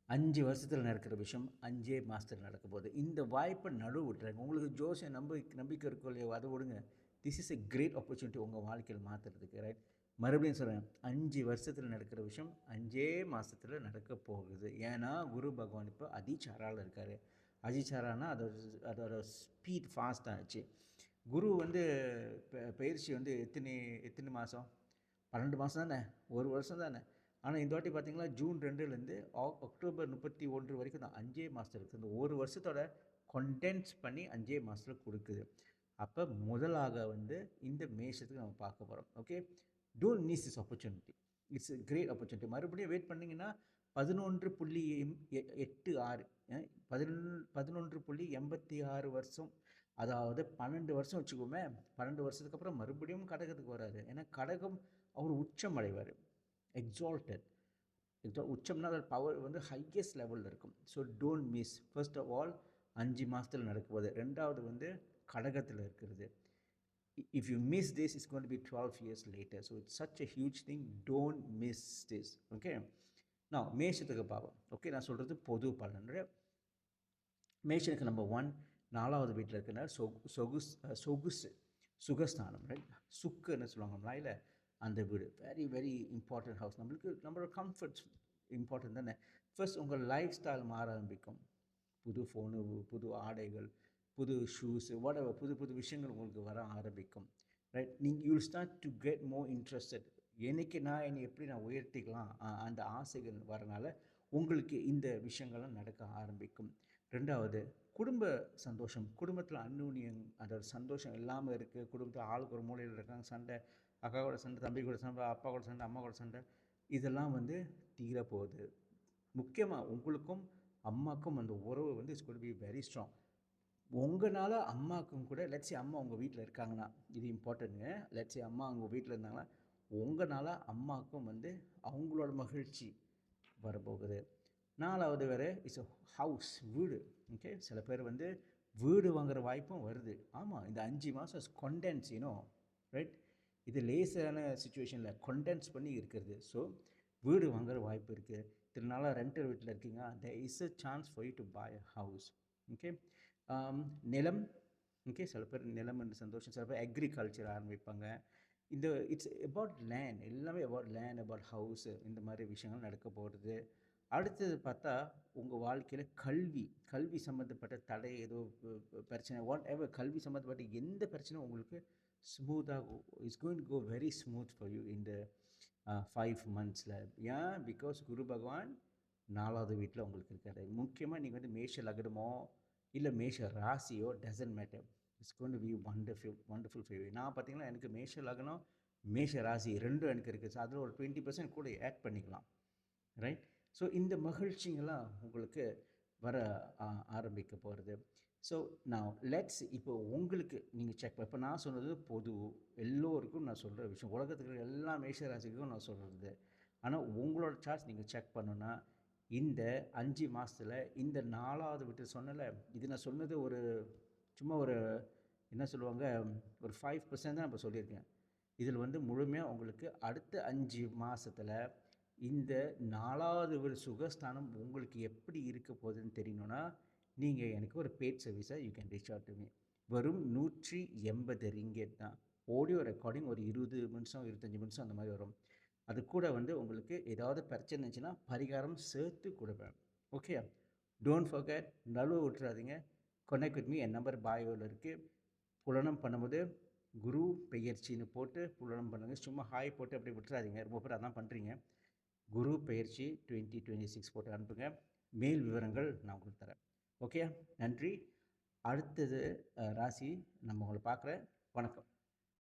5 வருஷத்துல நடக்கிற விஷயம் 5 மாசத்துல நடக்க போகுது. இந்த வாய்ப்ப நழுவ விட்டுறாதீங்க. உங்களுக்கு ஜோசியம் நம்பிக்கை இருக்கோ இல்லையோ அத விடுங்க. This is a great opportunity உங்க வாழ்க்கையில மாத்துறதுக்கு. ரைட்? மறுபடியும் சொல்றேன். 5 வருஷத்துல நடக்கிற விஷயம் 5 மாசத்துல நடக்க போகுது. ஏன்னா குரு பகவான் இப்ப அதிசாரால இருக்காரு. அதிசாரானா அதோட ஸ்பீட் ஃபாஸ்ட் ஆச்சு. குரு வந்து பெயர்ச்சி வந்து எத்தனை மாசம்? 12 மாசம் தானே? 1 வருஷம் தானே? ஆனா இந்த வாட்டி பார்த்தீங்கன்னா, ஜூன் 2லேருந்து அக்டோபர் 31 வரைக்கும் தான் 5 மாசத்துல இருக்குது. இந்த 1 வருஷத்தோட கண்டென்ஸ் பண்ணி 5 மாசத்துல குடுக்குது. அப்ப முதலாக வந்து இந்த மேஷத்துக்கு நம்ம பார்க்க போறோம். Okay. Don't miss this opportunity. It's a great opportunity. மறுபடியும் வெயிட் பண்ணீங்கன்னா 11.86 11.86 வருஷம். அதாவது 12 வருஷம் வச்சுக்கோமே. 12 வருஷத்துக்கு அப்புறம் மறுபடியும் கடகத்துக்கு வராரு. ஏன்னா கடகம் அவர் உச்சம் அடைவாரு. எக்ஸால்டட். உச்சம்னா அதோட பவர் வந்து ஹையஸ்ட் லெவலில் இருக்கும். So don't miss. First of all 5 மாதத்தில் நடக்குவது. ரெண்டாவது வந்து கடகத்தில் இருக்கிறது. If you miss this is going to be 12 years later. So it's such a huge thing. Don't miss this. Okay. நான் மேஷத்துக்கு பார்ப்போம். ஓகே, நான் சொல்கிறது பொது பலன். மேஷனுக்கு நம்பர் 1 4வது வீட்டில் இருக்கிற சொகுசு சுகஸ்தானம். ரைட்? சுக்குன்னு சொல்லுவாங்க மலையில். அந்த வீடு வெரி வெரி இம்பார்ட்டன்ட் ஹவுஸ். நம்மளோட கம்ஃபர்ட்ஸ் இம்பார்ட்டன்ட் தானே. ஃபர்ஸ்ட் உங்கள் லைஃப் ஸ்டைல் மாற ஆரம்பிக்கும். புது ஃபோனு, புது ஆடைகள், புது ஷூஸு, வாட்எவர், புது புது விஷயங்கள் உங்களுக்கு வர ஆரம்பிக்கும். Right? You'll start to get more interested. என்னைக்கு என்னை எப்படி நான் உயர்த்திக்கலாம் அந்த ஆசைகள் வரனால உங்களுக்கு இந்த விஷயங்கள்லாம் நடக்க ஆரம்பிக்கும். ரெண்டாவது, குடும்ப சந்தோஷம். குடும்பத்தில் அந்யோன்யம், அதோட சந்தோஷம் இல்லாமல் இருக்குது. குடும்பத்தில் ஆளுக்கு ஒரு மூலையில் இருக்காங்க. சண்டை, அக்கா கூட சண்டை, தம்பி கூட சண்டை, அப்பா கூட சண்டை, அம்மா கூட சண்டை. இதெல்லாம் வந்து தீரப்போகுது. முக்கியமாக உங்களுக்கும் அம்மாக்கும் அந்த உறவு வந்து it's going to be very strong. உங்களால் அம்மாவுக்கும் கூட, லெட்ஸ் சே அம்மா உங்கள் வீட்டில் இருக்காங்கன்னா, இது இம்பார்ட்டன்ட்டுங்க. லெட்ஸ் சே அம்மா உங்கள் வீட்டில் இருந்தாங்கன்னா, உங்களால் அம்மாவுக்கும் வந்து அவங்களோட மகிழ்ச்சி வரப்போகுது. 4வது வேறு இட்ஸ் ஹவுஸ், வீடு. ஓகே. சில பேர் வந்து வீடு வாங்குகிற வாய்ப்பும் வருது. ஆமாம், இந்த 5 மாதம் கொண்டென்ஸ் ரைட்? இது லேசான சுச்சுவேஷனில் கொண்டென்ஸ் பண்ணி இருக்கிறது. ஸோ வீடு வாங்குகிற வாய்ப்பு இருக்குது. இத்தனை நாளாக ரெண்டல் வீட்டில் இருக்கீங்க, there is a chance for you to buy a house. Okay. நிலம். ஓகே. சில பேர் நிலம் என்று சந்தோஷம். சில பேர் அக்ரிகல்ச்சர் ஆரம்பிப்பாங்க. இந்த இட்ஸ் அபவுட் லேண்ட். எல்லாமே அபவுட் லேண்ட், அபவுட் ஹவுஸு, இந்த மாதிரி விஷயங்கள் நடக்க போகிறது. அடுத்தது பார்த்தா உங்கள் வாழ்க்கையில் கல்வி சம்மந்தப்பட்ட தடை, ஏதோ பிரச்சனை, வாட் எவர், கல்வி சம்மந்தப்பட்ட எந்த பிரச்சனையும் உங்களுக்கு ஸ்மூத்தாக it's going to go very smooth for you இந்த 5 மந்த்ஸில். ஏன்? பிகாஸ் குரு பகவான் 4வது வீட்டில் உங்களுக்கு இருக்காரு. முக்கியமாக நீங்கள் வந்து மேஷ லக்னமோ இல்லை மேஷ ராசியோ doesn't matter. It's going to be wonderful for you. நான் பார்த்தீங்கன்னா எனக்கு மேஷ லக்னம், மேஷ ராசி ரெண்டும் எனக்கு இருக்குது. ஸோ அதில் ஒரு 20% கூட ஆட் பண்ணிக்கலாம். ரைட்? ஸோ இந்த மகிழ்ச்சிங்கெல்லாம் உங்களுக்கு வர ஆரம்பிக்க போகிறது. ஸோ நான் இப்போ உங்களுக்கு நீங்கள் செக் இப்போ நான் சொன்னது பொது, எல்லோருக்கும் நான் சொல்கிற விஷயம், உலகத்துக்கு எல்லா மேஷ ராசிக்கும் நான் சொல்கிறது. ஆனால் உங்களோட சார்ட்ஸ் நீங்கள் செக் பண்ணுன்னா இந்த 5 மாதத்தில் இந்த 4வது வீட்டு சொன்னல, இது நான் சொன்னது ஒரு சும்மா ஒரு என்ன சொல்லுவாங்க, ஒரு 5% தான் இப்போ சொல்லியிருக்கேன். இதில் வந்து முழுமையாக உங்களுக்கு அடுத்த 5 மாதத்தில் இந்த 4வது ஒரு சுகஸ்தானம் உங்களுக்கு எப்படி இருக்க போகுதுன்னு தெரியணும்னா, நீங்கள் எனக்கு ஒரு பெய்ட் சர்வீஸை you can reach out to me. வெறும் 180 ரிங்கெட் தான். ஆடியோ ரெக்கார்டிங் ஒரு 20 நிமிஷம் 25 நிமிஷம் அந்த மாதிரி வரும். அது கூட வந்து உங்களுக்கு ஏதாவது பிரச்சனை இருந்துச்சுன்னா பரிகாரம் சேர்த்து கொடுப்பேன். ஓகே. டோன்ட் ஃபர்கெட், நழுவ விட்டுறாதீங்க. Connect with me. என் நம்பர் பாயோவில் இருக்குது. புலனம் பண்ணும்போது குரு பெயர்ச்சின்னு போட்டு புலனம் பண்ணுங்கள். சும்மா ஹாய் போட்டு அப்படி விட்டுறாதீங்க. ரொம்ப பேர் அதான் பண்ணுறீங்க. குரு பெயர்ச்சி 2026 போட்டு அனுப்புங்க. மேல் விவரங்கள் நான் உங்களுக்கு தரேன். ஓகே. நன்றி. அடுத்தது ராசி நம்ம உங்களை பார்க்குறேன். வணக்கம்.